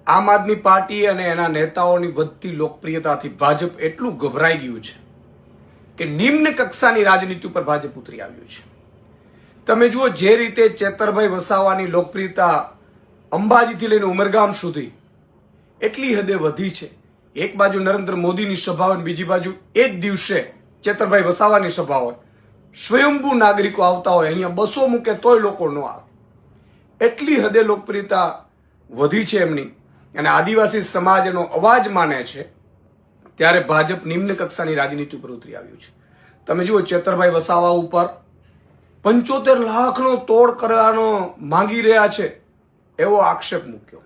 આમ આદમી પાર્ટી અને એના નેતાઓની વધતી લોકપ્રિયતાથી ભાજપ એટલું ગભરાઈ ગયું છે કે નિમ્ન કક્ષાની રાજનીતિ ઉપર ભાજપ ઉતરી આવ્યું છે. તમે જુઓ જે રીતે ચેતરભાઈ વસાવાની લોકપ્રિયતા અંબાજીથી લઈને ઉમરગામ સુધી એટલી હદે વધી છે. એક બાજુ નરેન્દ્ર મોદીની સભા હોય, બીજી બાજુ એ જ દિવસે ચેતરભાઈ વસાવાની સભા હોય, સ્વયંભૂ નાગરિકો આવતા હોય, અહીંયા બસો મૂકે તોય લોકો ન આવે. એટલી હદે લોકપ્રિયતા વધી છે એમની, અને આદિવાસી સમાજ એનો અવાજ માને છે. ત્યારે ભાજપ નિમ્ન કક્ષાની રાજનીતિ ઉપર ઉતરી આવ્યું છે. તમે જુઓ ચેતરભાઈ વસાવા ઉપર 75 લાખનો તોડ કરવાનો માંગી રહ્યા છે એવો આક્ષેપ મૂક્યો.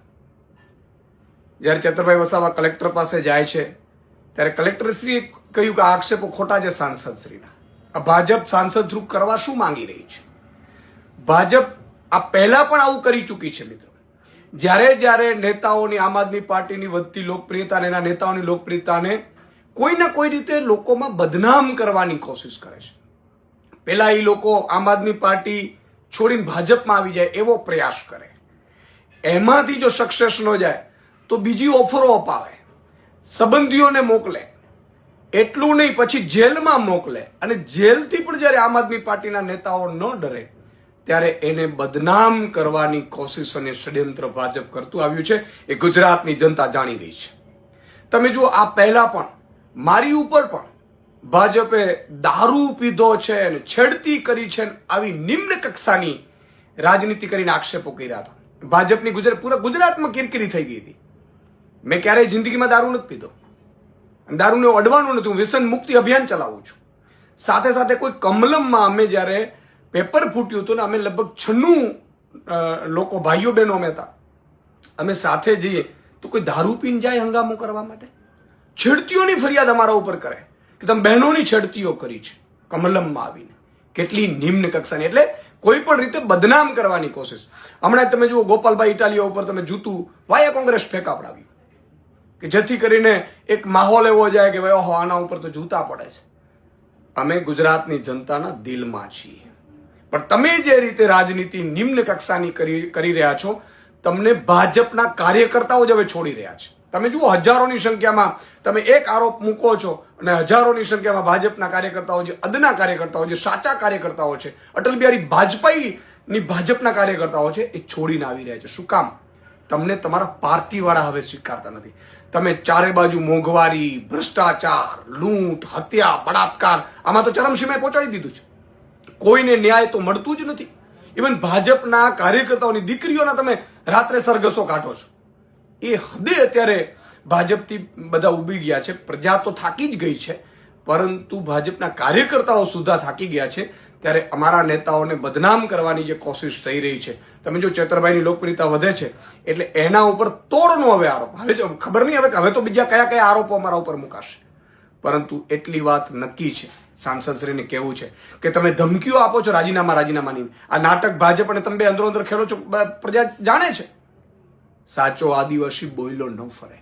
જ્યારે ચેતરભાઈ વસાવા કલેક્ટર પાસે જાય છે ત્યારે કલેક્ટરશ્રીએ કહ્યું કે આ આક્ષેપો ખોટા છે સાંસદશ્રીના. આ ભાજપ સાંસદ થ્રુ કરવા શું માંગી રહી છે? ભાજપ આ પહેલા પણ આવું કરી ચૂકી છે મિત્રો. જ્યારે નેતાઓની, આમ આદમી પાર્ટીની વધતી લોકપ્રિયતા અને એના નેતાઓની લોકપ્રિયતાને કોઈ ના કોઈ રીતે લોકોમાં બદનામ કરવાની કોશિશ કરે છે. પેલા એ લોકો આમ આદમી પાર્ટી છોડીને ભાજપમાં આવી જાય એવો પ્રયાસ કરે. એમાંથી જો સક્સેસ ન જાય તો બીજી ઓફરો અપાવે, સંબંધીઓને મોકલે. એટલું નહીં, પછી જેલમાં મોકલે. અને જેલથી પણ જ્યારે આમ આદમી પાર્ટીના નેતાઓ ન ડરે ત્યારે એને બદનામ કરવાની કોશિશ અને ષડયંત્ર ભાજપ કરતું આવ્યું છે. એ ગુજરાતની જનતા જાણી ગઈ છે. તમે જુઓ, આ પહેલા પણ મારી ઉપર પણ ભાજપે દારૂ પીધો છે અને છેડતી કરી છે, આવી નિમ્ન કક્ષાની રાજનીતિ કરીને આક્ષેપો કર્યા હતા. ભાજપની પૂરા ગુજરાતમાં કિરકિરી થઈ ગઈ હતી. મેં ક્યારેય જિંદગીમાં દારૂ નથી પીધો, દારૂને અડવાનું નથી. હું વ્યસન મુક્તિ અભિયાન ચલાવું છું. સાથે સાથે કોઈ કમલમમાં અમે જ્યારે પેપર ફૂટ્યું હતું ને, અમે લગભગ 96 લોકો, ભાઈઓ બહેનો અમે હતા, અમે સાથે જઈએ તો કોઈ દારૂ પીને જાય હંગામો કરવા માટે. છેડતીઓની ફરિયાદ અમારા ઉપર કરે કે તમે બહેનોની છેડતીઓ કરી છે કમલમમાં આવીને. કેટલી નિમ્ન કક્ષાની, એટલે કોઈ પણ રીતે બદનામ કરવાની કોશિશ. હમણાં તમે જુઓ, ગોપાલભાઈ ઇટાલિયા ઉપર તમે જૂતું વાયા કોંગ્રેસ ફેંકાવડાવ્યું કે જેથી કરીને એક માહોલ એવો જાય કે ભાઈ ઓહો, આના ઉપર તો જૂતા પડે છે. અમે ગુજરાતની જનતાના દિલમાં છીએ. પણ તમે જે રીતે રાજનીતિ નિમ્ન કક્ષાની કરી રહ્યા છો, તમને ભાજપના કાર્યકર્તાઓ જ હવે છોડી રહ્યા છે. તમે જુઓ, હજારોની સંખ્યામાં તમે એક આરોપ મૂકો છો અને હજારોની સંખ્યામાં ભાજપના કાર્યકર્તાઓ, જે અદના કાર્યકર્તાઓ, જે સાચા કાર્યકર્તાઓ છે, અટલ બિહારી વાજપેયીની ભાજપના કાર્યકર્તાઓ છે, એ છોડીને આવી રહ્યા છે. શું કામ? તમને તમારા પાર્ટી વાળા હવે સ્વીકારતા નથી. તમે ચારે બાજુ મોંઘવારી, ભ્રષ્ટાચાર, લૂંટ, હત્યા, બળાત્કાર, આમાં તો ચરમસીમાએ પહોંચાડી દીધું છે. કોઈને ન્યાય તો મળતું જ નથી. ઇવન ભાજપના કાર્યકર્તાઓની દીકરીઓના તમે રાત્રે સરઘસો કાઢો છો. એ હદે અત્યારે ભાજપથી બધા ઉભી ગયા છે. પ્રજા તો થાકી જ ગઈ છે, પરંતુ ભાજપના કાર્યકર્તાઓ સુધા થાકી ગયા છે. ત્યારે અમારા નેતાઓને બદનામ કરવાની જે કોશિશ થઈ રહી છે. તમે જો ચેતરભાઈની લોકપ્રિયતા વધે છે એટલે એના ઉપર તોડનો હવે આરોપ. હવે જો ખબર નહીં હવે તો બીજા કયા કયા આરોપો અમારા ઉપર મુકાશે. પરંતુ એટલી વાત નક્કી છે, સાંસદશ્રીને કહેવું છે કે તમે ધમકીઓ આપો છો રાજીનામાની. આ નાટક ભાજપ અને તમે અંદરો અંદર ખેલો છો, પ્રજા જાણે છે. સાચો આદિવાસી બોયલો ન ફરે.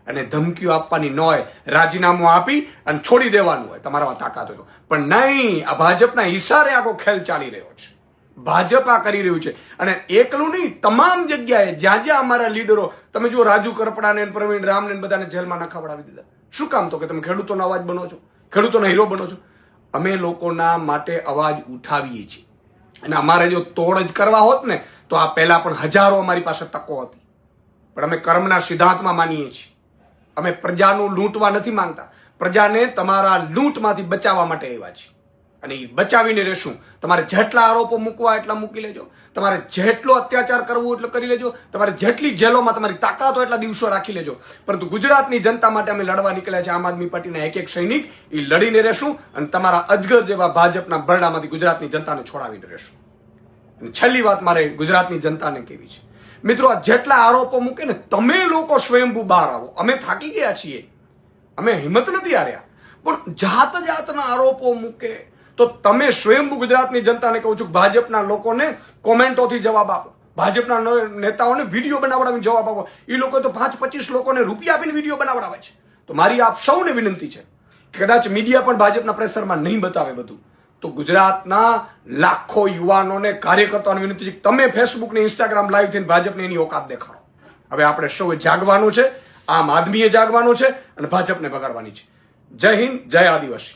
અને ધમકીઓ આપવાની ન હોય, રાજીનામું આપી અને છોડી દેવાનું હોય તમારામાં તાકાત હોય તો. પણ નહીં, આ ભાજપના ઈશારે આખો ખેલ ચાલી રહ્યો છે. ભાજપ આ કરી રહ્યું છે. અને એકલું નહીં, તમામ જગ્યાએ જ્યાં જ્યાં અમારા લીડરો, તમે જુઓ, રાજુ કરપડાને, પ્રવીણ રામને બધાને જેલમાં નખાવડાવી દીધા. શું કામ? તો કે તમે ખેડૂતોનો અવાજ બનો છો, ખેડૂતોના હીરો બનો છો. અમે લોકોના માટે અવાજ ઉઠાવીએ છીએ. અને અમારે જો તોડ જ કરવા હોત ને તો આ પહેલા પણ હજારો અમારી પાસે તકો હતી. પણ અમે કર્મના સિદ્ધાંતમાં માનીએ છીએ. અમે પ્રજાનું લૂંટવા નથી માંગતા. પ્રજાને તમારા લૂંટમાંથી બચાવવા માટે આવ્યા છીએ. અને એ બચાવીને રહેશું. તમારે જેટલા આરોપો મૂકવા એટલા મૂકી લેજો. તમારે જેટલો અત્યાચાર કરવો એટલો કરી લેજો. તમારે જેટલી જેલોમાં તમારી તાકાત હોય એટલા દિવસો રાખી લેજો. પરંતુ ગુજરાતની જનતા માટે અમે લડવા નીકળ્યા છે. આમ આદમી પાર્ટીના એક સૈનિક એ લડીને રહેશું અને તમારા અજગર જેવા ભાજપના બરડામાંથી ગુજરાતની જનતાને છોડાવીને રહેશું. અને છેલ્લી વાત મારે ગુજરાતની જનતાને કહેવી છે, મિત્રો, આ જેટલા આરોપો મૂકે ને, તમે લોકો સ્વયંભૂ બહાર આવો. અમે થાકી ગયા છીએ, અમે હિંમત નથી હાર્યા. પણ જાતના આરોપો મૂકે તો તમે સ્વયંભૂ ગુજરાતની જનતાને કહું છું, ભાજપના લોકોને કોમેન્ટોથી જવાબ આપો. ભાજપના નેતાઓને વિડીયો બનાવડાવીને જવાબ આપો. એ લોકો તો 5-25 લોકોને રૂપિયા આપીને વિડીયો બનાવડાવે છે. તો મારી આપ સૌને વિનંતી છે કે કદાચ મીડિયા પણ ભાજપના પ્રેશરમાં નહીં બતાવે બધું, તો ગુજરાતના લાખો યુવાનોને, કાર્યકર્તાઓને વિનંતી છે કે તમે ફેસબુક ને ઇન્સ્ટાગ્રામ લાઈવ થઈને ભાજપને એની ઓકાત દેખાડો. હવે આપણે સૌએ જાગવાનું છે, આમ આદમીએ જાગવાનું છે અને ભાજપને બગાડવાની છે. જય હિન્દ, જય આદિવાસી.